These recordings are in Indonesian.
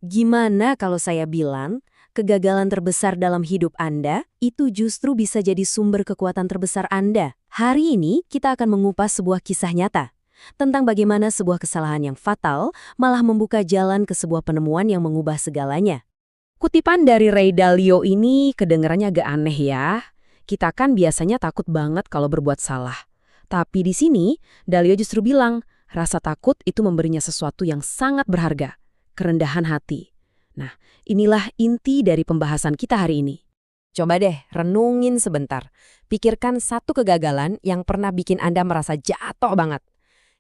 Gimana kalau saya bilang, kegagalan terbesar dalam hidup Anda itu justru bisa jadi sumber kekuatan terbesar Anda? Hari ini kita akan mengupas sebuah kisah nyata tentang bagaimana sebuah kesalahan yang fatal malah membuka jalan ke sebuah penemuan yang mengubah segalanya. Kutipan dari Ray Dalio ini kedengarannya agak aneh ya. Kita kan biasanya takut banget kalau berbuat salah. Tapi di sini, Dalio justru bilang, rasa takut itu memberinya sesuatu yang sangat berharga, kerendahan hati. Nah, inilah inti dari pembahasan kita hari ini. Coba deh, renungin sebentar. Pikirkan satu kegagalan yang pernah bikin Anda merasa jatuh banget.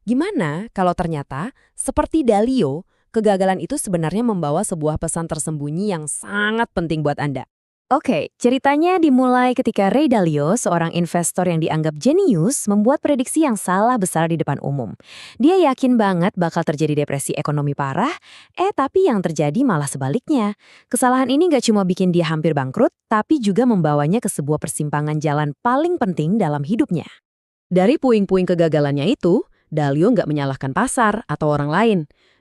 Gimana kalau ternyata, seperti Dalio, kegagalan itu sebenarnya membawa sebuah pesan tersembunyi yang sangat penting buat Anda? Oke, ceritanya dimulai ketika Ray Dalio, seorang investor yang dianggap jenius, membuat prediksi yang salah besar di depan umum. Dia yakin banget bakal terjadi depresi ekonomi parah, tapi yang terjadi malah sebaliknya. Kesalahan ini gak cuma bikin dia hampir bangkrut, tapi juga membawanya ke sebuah persimpangan jalan paling penting dalam hidupnya. Dari puing-puing kegagalannya itu, Dalio nggak menyalahkan pasar atau orang lain.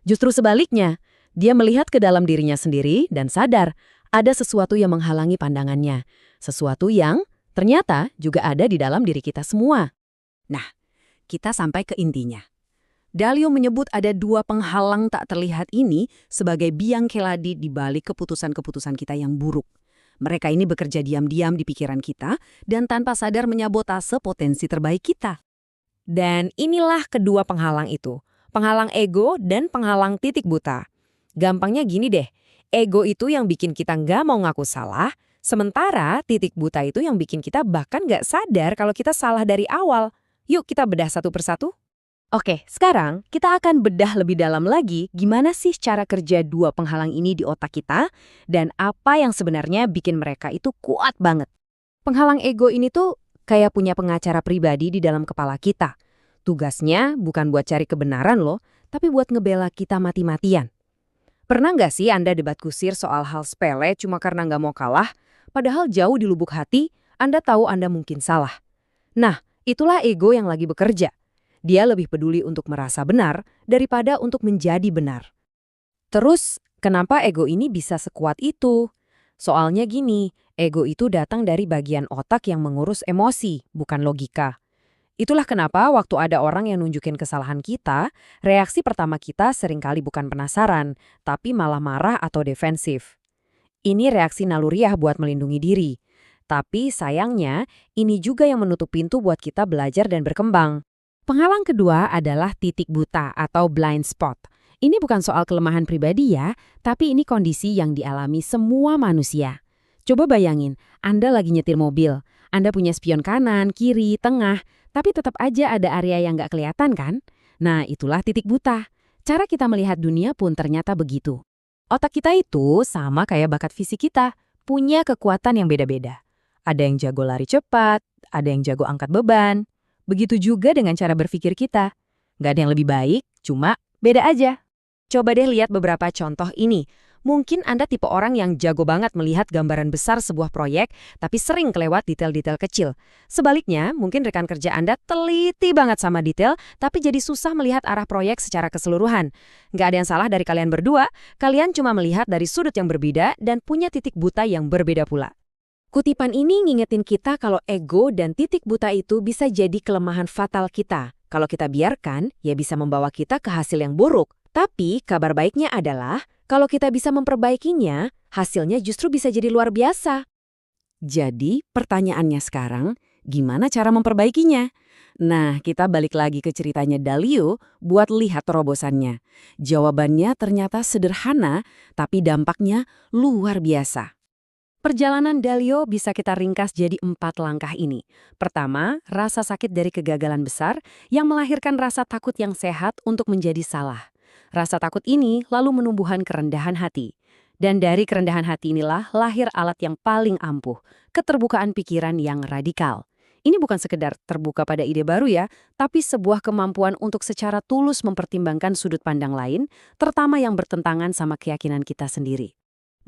Justru sebaliknya, dia melihat ke dalam dirinya sendiri dan sadar ada sesuatu yang menghalangi pandangannya. Sesuatu yang ternyata juga ada di dalam diri kita semua. Nah, kita sampai ke intinya. Dalio menyebut ada dua penghalang tak terlihat ini sebagai biang keladi di balik keputusan-keputusan kita yang buruk. Mereka ini bekerja diam-diam di pikiran kita dan tanpa sadar menyabotase potensi terbaik kita. Dan inilah kedua penghalang itu, penghalang ego dan penghalang titik buta. Gampangnya gini deh, ego itu yang bikin kita nggak mau ngaku salah, sementara titik buta itu yang bikin kita bahkan nggak sadar kalau kita salah dari awal. Yuk kita bedah satu persatu. Oke, sekarang kita akan bedah lebih dalam lagi gimana sih cara kerja dua penghalang ini di otak kita dan apa yang sebenarnya bikin mereka itu kuat banget. Penghalang ego ini tuh kayak punya pengacara pribadi di dalam kepala kita. Tugasnya bukan buat cari kebenaran loh, tapi buat ngebela kita mati-matian. Pernah nggak sih Anda debat kusir soal hal sepele cuma karena nggak mau kalah? Padahal jauh di lubuk hati, Anda tahu Anda mungkin salah. Nah, itulah ego yang lagi bekerja. Dia lebih peduli untuk merasa benar daripada untuk menjadi benar. Terus, kenapa ego ini bisa sekuat itu? Soalnya gini, ego itu datang dari bagian otak yang mengurus emosi, bukan logika. Itulah kenapa waktu ada orang yang nunjukin kesalahan kita, reaksi pertama kita seringkali bukan penasaran, tapi malah marah atau defensif. Ini reaksi naluriah buat melindungi diri. Tapi sayangnya, ini juga yang menutup pintu buat kita belajar dan berkembang. Penghalang kedua adalah titik buta atau blind spot. Ini bukan soal kelemahan pribadi ya, tapi ini kondisi yang dialami semua manusia. Coba bayangin, Anda lagi nyetir mobil. Anda punya spion kanan, kiri, tengah, tapi tetap aja ada area yang nggak kelihatan kan? Nah, itulah titik buta. Cara kita melihat dunia pun ternyata begitu. Otak kita itu sama kayak bakat fisik kita, punya kekuatan yang beda-beda. Ada yang jago lari cepat, ada yang jago angkat beban. Begitu juga dengan cara berpikir kita. Nggak ada yang lebih baik, cuma beda aja. Coba deh lihat beberapa contoh ini. Mungkin Anda tipe orang yang jago banget melihat gambaran besar sebuah proyek, tapi sering kelewat detail-detail kecil. Sebaliknya, mungkin rekan kerja Anda teliti banget sama detail, tapi jadi susah melihat arah proyek secara keseluruhan. Nggak ada yang salah dari kalian berdua, kalian cuma melihat dari sudut yang berbeda dan punya titik buta yang berbeda pula. Kutipan ini ngingetin kita kalau ego dan titik buta itu bisa jadi kelemahan fatal kita. Kalau kita biarkan, ya bisa membawa kita ke hasil yang buruk. Tapi kabar baiknya adalah, kalau kita bisa memperbaikinya, hasilnya justru bisa jadi luar biasa. Jadi, pertanyaannya sekarang, gimana cara memperbaikinya? Nah, kita balik lagi ke ceritanya Dalio buat lihat terobosannya. Jawabannya ternyata sederhana, tapi dampaknya luar biasa. Perjalanan Dalio bisa kita ringkas jadi 4 langkah ini. Pertama, rasa sakit dari kegagalan besar yang melahirkan rasa takut yang sehat untuk menjadi salah. Rasa takut ini lalu menumbuhkan kerendahan hati. Dan dari kerendahan hati inilah lahir alat yang paling ampuh, keterbukaan pikiran yang radikal. Ini bukan sekedar terbuka pada ide baru ya, tapi sebuah kemampuan untuk secara tulus mempertimbangkan sudut pandang lain, terutama yang bertentangan sama keyakinan kita sendiri.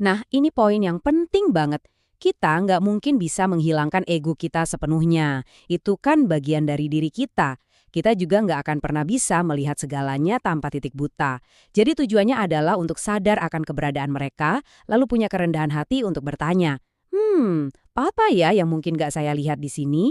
Nah, ini poin yang penting banget. Kita nggak mungkin bisa menghilangkan ego kita sepenuhnya. Itu kan bagian dari diri kita. Kita juga nggak akan pernah bisa melihat segalanya tanpa titik buta. Jadi tujuannya adalah untuk sadar akan keberadaan mereka, lalu punya kerendahan hati untuk bertanya, apa ya yang mungkin nggak saya lihat di sini?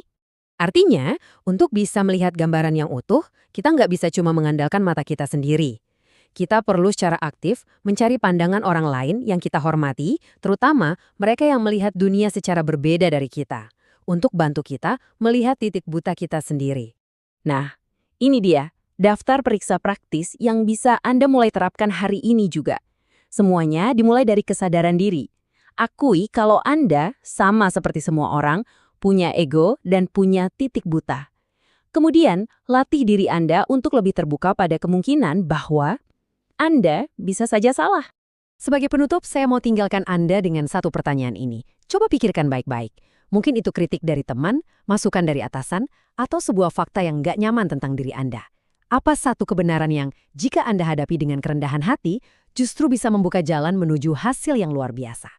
Artinya, untuk bisa melihat gambaran yang utuh, kita nggak bisa cuma mengandalkan mata kita sendiri. Kita perlu secara aktif mencari pandangan orang lain yang kita hormati, terutama mereka yang melihat dunia secara berbeda dari kita, untuk bantu kita melihat titik buta kita sendiri. Nah, ini dia, daftar periksa praktis yang bisa Anda mulai terapkan hari ini juga. Semuanya dimulai dari kesadaran diri. Akui kalau Anda, sama seperti semua orang, punya ego dan punya titik buta. Kemudian, latih diri Anda untuk lebih terbuka pada kemungkinan bahwa Anda bisa saja salah. Sebagai penutup, saya mau tinggalkan Anda dengan satu pertanyaan ini. Coba pikirkan baik-baik. Mungkin itu kritik dari teman, masukan dari atasan, atau sebuah fakta yang nggak nyaman tentang diri Anda. Apa satu kebenaran yang, jika Anda hadapi dengan kerendahan hati, justru bisa membuka jalan menuju hasil yang luar biasa?